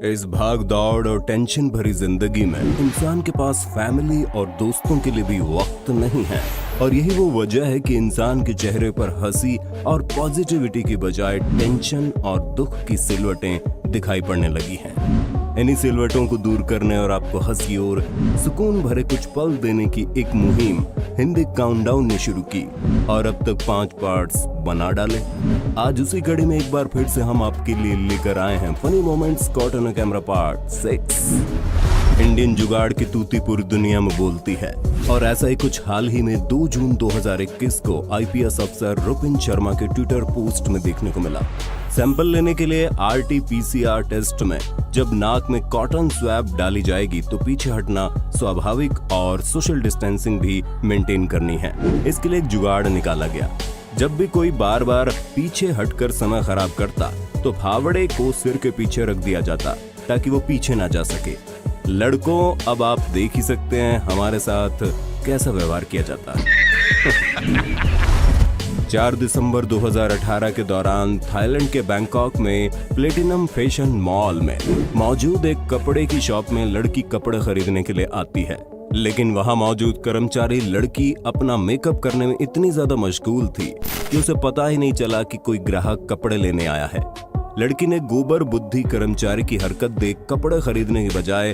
इस भाग दौड़ और टेंशन भरी जिंदगी में इंसान के पास फैमिली और दोस्तों के लिए भी वक्त नहीं है। और यही वो वजह है कि इंसान के चेहरे पर हंसी और पॉजिटिविटी की बजाय टेंशन और दुख की सिलवटें दिखाई पड़ने लगी हैं। इन्हीं सिलवटों को दूर करने और आपको हंसी और सुकून भरे कुछ पल देने की एक मुहिम हिंदी काउंटडाउन ने शुरू की और अब तक 5 पार्ट्स बना डाले। आज उसी कड़ी में एक बार फिर से हम आपके लिए लेकर आए हैं funny moments caught on camera part 6। Indian जुगाड़ की तूती पूरी दुनिया में बोलती है और ऐसा ही कुछ हाल ही में 2 जून 2021 को आईपीएस अफसर रुपिन शर्मा के ट्विटर पोस्ट में देखने को मिला। सैंपल लेने के लिए RT-PCR टेस्ट में जब नाक में कॉटन स्वैब डाली जाएगी तो पीछे हटना स्वाभाविक और सोशल डिस्टेंसिंग भी मेंटेन करनी है। इसके लिए एक जुगाड़ निकाला गया। जब भी कोई बार बार पीछे हटकर समय खराब करता तो फावड़े को सिर के पीछे रख दिया जाता ताकि वो पीछे ना जा सके। लड़कों, अब आप देख ही सकते हैं हमारे साथ कैसा व्यवहार किया जाता है। 4 दिसंबर 2018 के दौरान थाईलैंड के बैंकॉक में प्लेटिनम फैशन मॉल में मौजूद एक कपड़े की शॉप में लड़की कपड़े खरीदने के लिए आती है, लेकिन वहां मौजूद कर्मचारी लड़की अपना मेकअप करने में इतनी ज्यादा मशगूल थी कि उसे पता ही नहीं चला कि कोई ग्राहक कपड़े लेने आया है। लड़की ने गोबर बुद्धि कर्मचारी की हरकत देख कपड़े खरीदने की बजाय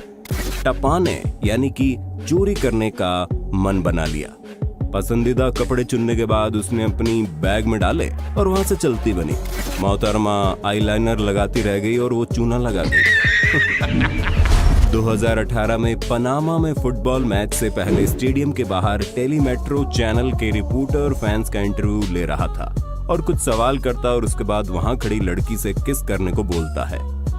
टपाने यानी कि चोरी करने का मन बना लिया। पसंदीदा कपड़े चुनने के बाद उसने अपनी बैग में डाले और वहां से चलती बनी। मोहतरमा आईलाइनर लगाती रह गई और वो चूना लगा गई। 2018 में पनामा में फुटबॉल मैच से पहले स्टेडियम के बाहर टेलीमेट्रो चैनल के रिपोर्टर फैंस का इंटरव्यू ले रहा था और कुछ सवाल करता और उसके बाद वहां खड़ी लड़की से किस करने को बोलता है।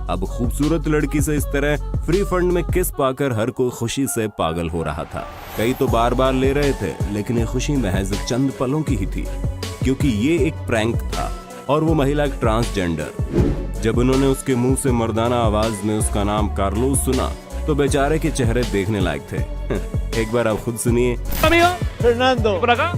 अब खूबसूरत लड़की से इस तरह फ्री फंड में किस पाकर हर कोई खुशी से पागल हो रहा था। कई तो बार बार ले रहे थे, लेकिन ये खुशी महज चंद पलों की ही थी क्योंकि ये एक प्रैंक था और वो महिला एक ट्रांसजेंडर। जब उन्होंने उसके मुंह से मर्दाना आवाज में उसका नाम कार्लोस सुना तो बेचारे के चेहरे देखने लायक थे। एक बार आप खुद सुनिए। Fernando. ¿Por acá?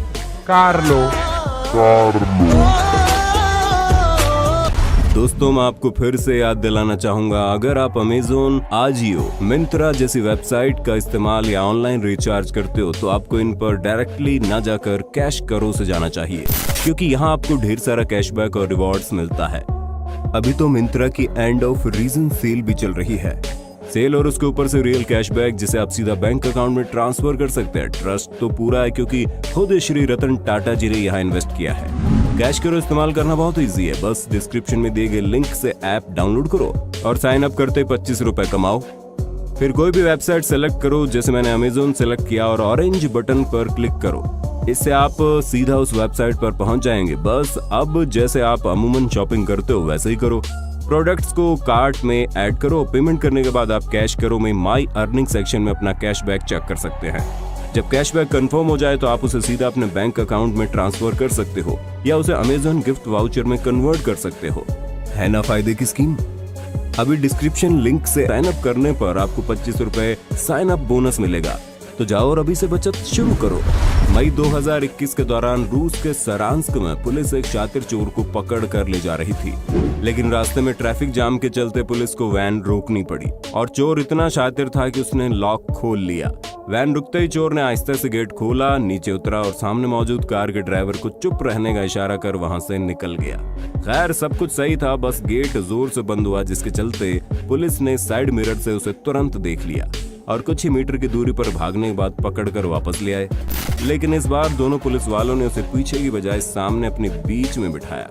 दोस्तों, मैं आपको फिर से याद दिलाना चाहूंगा, अगर आप अमेज़न, आजियो, मिंत्रा जैसी वेबसाइट का इस्तेमाल या ऑनलाइन रिचार्ज करते हो तो आपको इन पर डायरेक्टली ना जाकर कैश करो से जाना चाहिए क्योंकि यहाँ आपको ढेर सारा कैशबैक और रिवॉर्ड्स मिलता है। अभी तो मिंत्रा की एंड ऑफ रीजन सेल भी चल रही है। सेल और उसके ऊपर से रियल कैशबैक जिसे आप सीधा बैंक अकाउंट में ट्रांसफर कर सकते हैं। ट्रस्ट तो पूरा है क्योंकि खुद श्री रतन टाटा जी ने यहाँ इन्वेस्ट किया है। कैश करो इस्तेमाल करना बहुत इजी है। बस डिस्क्रिप्शन में दिए गए लिंक से ऐप डाउनलोड करो और साइन अप करते 25 रुपए कमाओ। फिर कोई भी वेबसाइट सेलेक्ट करो, जैसे मैंने अमेज़न सेलेक्ट किया और ऑरेंज बटन पर क्लिक करो। इससे आप सीधा उस वेबसाइट पर पहुंच जाएंगे। बस अब जैसे आप अमूमन शॉपिंग करते हो वैसे ही करो। प्रोडक्ट्स को कार्ट में ऐड करो। पेमेंट करने के बाद आप कैश करो में माई अर्निंग सेक्शन में अपना कैशबैक चेक कर सकते हैं। जब कैशबैक कंफर्म हो जाए तो आप उसे सीधा अपने बैंक अकाउंट में ट्रांसफर कर सकते हो या उसे अमेज़न गिफ्ट वाउचर में कन्वर्ट कर सकते हो। है ना फायदे की स्कीम। अभी डिस्क्रिप्शन लिंक से साइन अप करने पर आपको 25 रुपए साइन अप बोनस मिलेगा, तो जाओ और अभी से बचत शुरू करो। मई 2021 के दौरान रूस के सरांस्क में पुलिस एक शातिर चोर को पकड़ कर ले जा रही थी, लेकिन रास्ते में ट्रैफिक जाम के चलते पुलिस को वैन रोकनी पड़ी और चोर इतना शातिर था कि उसने लॉक खोल लिया। वैन रुकते ही चोर ने आहिस्ते से गेट खोला, नीचे उतरा और सामने मौजूद कार के ड्राइवर को चुप रहने का इशारा कर वहां से निकल गया। खैर, सब कुछ सही था, बस गेट जोर से बंद हुआ जिसके चलते पुलिस ने साइड मिरर से उसे तुरंत देख लिया और कुछ ही मीटर की दूरी पर भागने के बाद पकड़कर वापस ले आए। लेकिन इस बार दोनों पुलिस वालों ने उसे पीछे की बजाय सामने अपने बीच में बिठाया।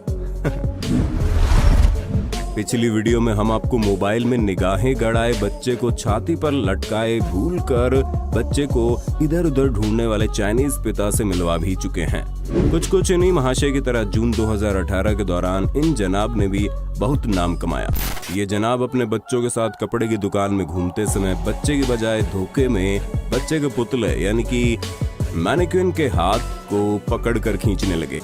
पिछली वीडियो में हम आपको मोबाइल में निगाहें गड़ाए बच्चे को छाती पर लटकाए भूलकर बच्चे को इधर उधर ढूंढने वाले चाइनीज पिता से मिलवा भी चुके हैं। कुछ इन्हीं महाशय की तरह जून 2018 के दौरान इन जनाब ने भी बहुत नाम कमाया। ये जनाब अपने बच्चों के साथ कपड़े की दुकान में घूमते समय बच्चे की बजाय धोखे में बच्चे के पुतले यानी कि मैनिक्विन के हाथ को पकड़कर खींचने लगे।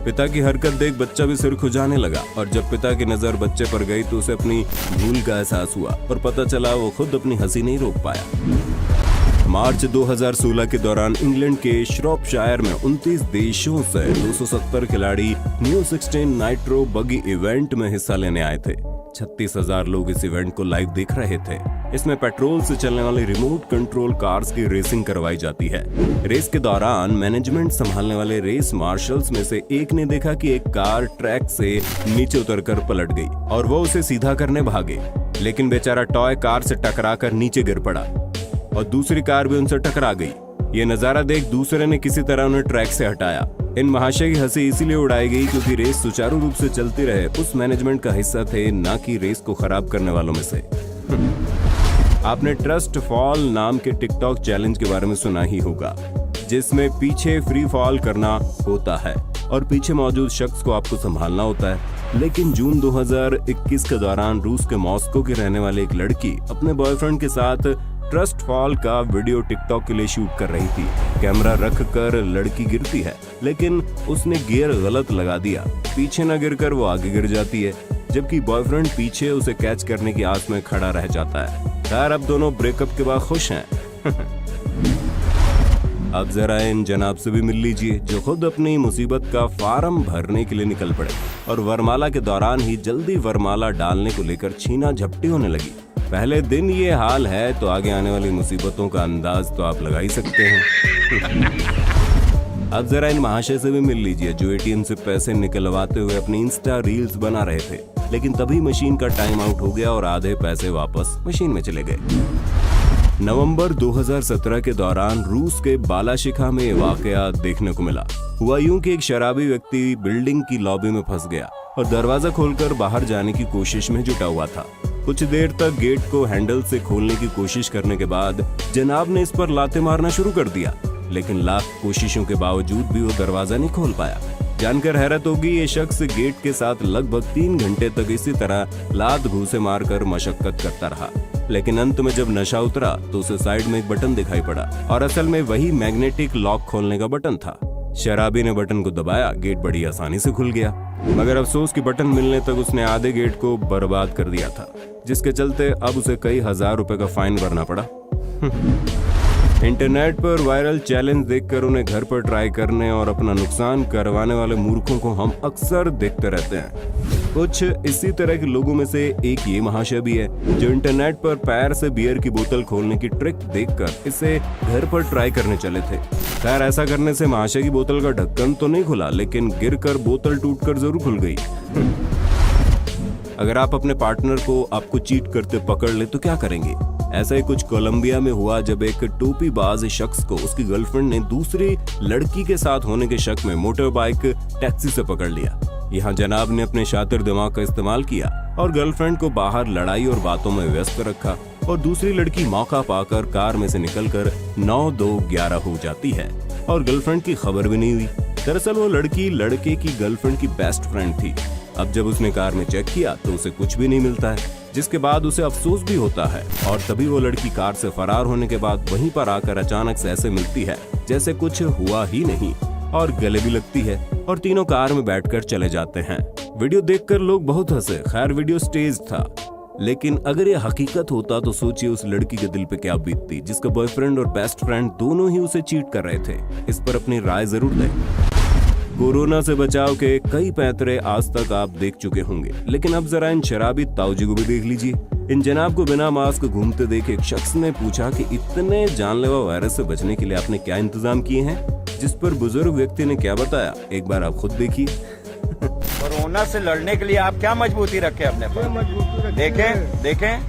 पिता की हरकत देख बच्चा भी सिर खुजाने लगा और जब पिता की नजर बच्चे पर गई तो उसे अपनी भूल का एहसास हुआ और पता चला वो खुद अपनी हंसी नहीं रोक पाया। मार्च 2016 के दौरान इंग्लैंड के श्रॉपशायर में 29 देशों से 270 खिलाड़ी न्यू 16 नाइट्रो बगी इवेंट में हिस्सा लेने आए थे। 36,000 लोग इस इवेंट को लाइव देख रहे थे। इसमें पेट्रोल से चलने वाली रिमोट कंट्रोल कार्स की रेसिंग करवाई जाती है। रेस के दौरान मैनेजमेंट संभालने वाले रेस मार्शल्स में से एक ने देखा कि एक कार ट्रैक से नीचे उतरकर पलट गई और वो उसे सीधा करने भागे, लेकिन बेचारा टॉय कार से टकराकर नीचे गिर पड़ा और दूसरी कार भी उनसे टकरा गई। ये नजारा देख दूसरे ने किसी तरह उन्हें ट्रैक से हटाया। इन महाशय की हंसी इसीलिए उड़ाई गई क्योंकि रेस सुचारू रूप से चलती रहे उस मैनेजमेंट का हिस्सा थे, ना कि रेस को खराब करने वालों में से। आपने ट्रस्ट फॉल नाम के टिकटॉक चैलेंज के बारे में सुना ही होगा, जिसमें पीछे फ्री फॉल करना होता है और पीछे मौजूद शख्स को आपको संभालना होता है। लेकिन जून 2021 के दौरान रूस के मॉस्को की रहने वाली एक लड़की अपने बॉयफ्रेंड के साथ ट्रस्ट फॉल का वीडियो टिकटॉक के लिए शूट कर रही थी। कैमरा रख कर लड़की गिरती है, लेकिन उसने गियर गलत लगा दिया। पीछे न गिरकर वो आगे गिर जाती है, जबकि बॉयफ्रेंड पीछे उसे कैच करने की आस में खड़ा रह जाता है। खैर, अब दोनों ब्रेकअप के बाद खुश हैं। अब जरा इन जनाब से भी मिल लीजिए, जो खुद अपनी मुसीबत का फार्म भरने के लिए निकल पड़े और वरमाला के दौरान ही जल्दी वरमाला डालने को लेकर छीना झपटी होने लगी। पहले दिन ये हाल है तो आगे आने वाली मुसीबतों का अंदाज तो आप लगा ही सकते हैं। अब जरा इन महाशय से भी मिल लीजिए, जो एटीएम से पैसे निकलवाते हुए अपनी इंस्टा रील्स बना रहे थे, लेकिन तभी मशीन का टाइम आउट हो गया और आधे पैसे वापस मशीन में चले गए। नवंबर 2017 के दौरान रूस के बालाशिखा में ये वाकया देखने को मिला। हुआ यूं कि एक शराबी व्यक्ति बिल्डिंग की लॉबी में फंस गया और दरवाजा खोलकर बाहर जाने की कोशिश में जुटा हुआ था। कुछ देर तक गेट को हैंडल से खोलने की कोशिश करने के बाद जनाब ने इस पर लाते मारना शुरू कर दिया, लेकिन लाख कोशिशों के बावजूद भी वो दरवाजा नहीं खोल पाया। जानकर हैरत होगी, ये शख्स गेट के साथ लगभग 3 घंटे तक इसी तरह लात घूंसे मारकर मशक्कत करता रहा, लेकिन अंत में जब नशा उतरा तो उसे साइड में एक बटन दिखाई पड़ा और असल में वही मैग्नेटिक लॉक खोलने का बटन था। शराबी ने बटन को दबाया, गेट बड़ी आसानी से खुल गया, मगर अफसोस कि बटन मिलने तक उसने आधे गेट को बर्बाद कर दिया था, जिसके चलते अब उसे कई हजार रुपए का फाइन भरना पड़ा। इंटरनेट पर वायरल चैलेंज देखकर उन्हें घर पर ट्राई करने और अपना नुकसान करवाने वाले मूर्खों को हम अक्सर देखते रहते हैं। कुछ इसी तरह के लोगों में से एक ये महाशय भी है, जो इंटरनेट पर पैर से बियर की बोतल खोलने की ट्रिक देखकर इसे घर पर ट्राई करने चले थे। खैर, ऐसा करने से महाशय की बोतल का ढक्कन तो नहीं खुला, लेकिन गिरकर बोतल टूटकर जरूर खुल गई। अगर आप अपने पार्टनर को आपको चीट करते पकड़ ले तो क्या करेंगे? ऐसा ही कुछ कोलंबिया में हुआ, जब एक टोपीबाज शख्स को उसकी गर्लफ्रेंड ने दूसरी लड़की के साथ होने के शक में मोटर बाइक टैक्सी से पकड़ लिया। यहाँ जनाब ने अपने शातिर दिमाग का इस्तेमाल किया और गर्लफ्रेंड को बाहर लड़ाई और बातों में व्यस्त रखा और दूसरी लड़की मौका पाकर कार में से निकलकर 9-2-11 हो जाती है और गर्लफ्रेंड की खबर भी नहीं हुई। दरअसल वो लड़की लड़के की गर्लफ्रेंड की बेस्ट फ्रेंड थी। अब जब उसने कार में चेक किया तो उसे कुछ भी नहीं मिलता है, जिसके बाद उसे अफसोस भी होता है और तभी वो लड़की कार से फरार होने के बाद वहीं पर आकर अचानक से ऐसे मिलती है जैसे कुछ हुआ ही नहीं और गले भी लगती है और तीनों कार में बैठकर चले जाते हैं। वीडियो देखकर लोग बहुत हंसे। खैर, वीडियो स्टेज था, लेकिन अगर ये हकीकत होता तो सोचिए उस लड़की के दिल पे क्या बीतती, जिसका बॉयफ्रेंड और बेस्ट फ्रेंड दोनों ही उसे चीट कर रहे थे। इस पर अपनी राय जरूर दें। कोरोना से बचाव के कई पैंतरे आज तक आप देख चुके होंगे, लेकिन अब जरा इन शराबी ताऊजी को भी देख लीजिए। इन जनाब को बिना मास्क घूमते देख एक शख्स ने पूछा कि इतने जानलेवा वायरस से बचने के लिए आपने क्या इंतजाम किए हैं, जिस पर बुजुर्ग व्यक्ति ने क्या बताया, एक बार आप खुद देखिए। कोरोना से लड़ने के लिए आप क्या मजबूती रखे अपने पर? देखें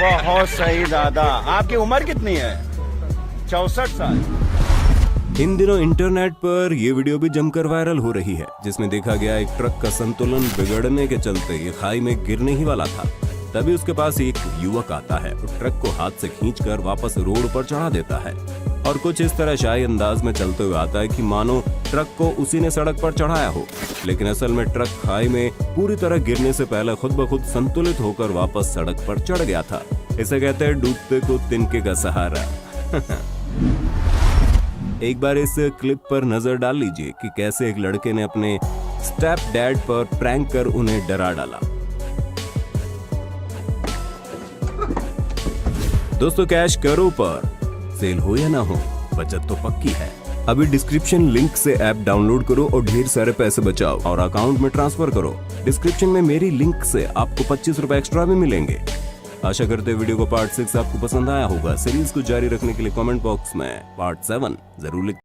बहुत सही दादा। आपकी उम्र कितनी है? 64 साल। इन दिनों इंटरनेट पर ये वीडियो भी जमकर वायरल हो रही है, जिसमें देखा गया एक ट्रक का संतुलन बिगड़ने के चलते ये खाई में गिरने ही वाला था। तभी उसके पास एक युवक आता है और ट्रक को हाथ से खींचकर वापस रोड पर चढ़ा देता है और कुछ इस तरह शाही अंदाज में चलते हुए आता है कि मानो ट्रक को उसी ने सड़क पर चढ़ाया हो, लेकिन असल में ट्रक खाई में पूरी तरह गिरने से पहले खुद ब खुद संतुलित होकर वापस सड़क पर चढ़ गया था। इसे कहते हैं डूबते को तिनके का सहारा। एक बार इस क्लिप पर नजर डाल लीजिए कि कैसे एक लड़के ने अपने स्टेप डैड पर प्रैंक कर उन्हें डरा डाला। दोस्तों, कैश करो पर सेल हो या ना हो, बचत तो पक्की है। अभी डिस्क्रिप्शन लिंक से ऐप डाउनलोड करो और ढेर सारे पैसे बचाओ और अकाउंट में ट्रांसफर करो। डिस्क्रिप्शन में मेरी लिंक से आपको 25 रुपए एक्स्ट्रा भी मिलेंगे। आशा करते हैं वीडियो को पार्ट 6 आपको पसंद आया होगा। सीरीज को जारी रखने के लिए कमेंट बॉक्स में पार्ट 7 जरूर लिख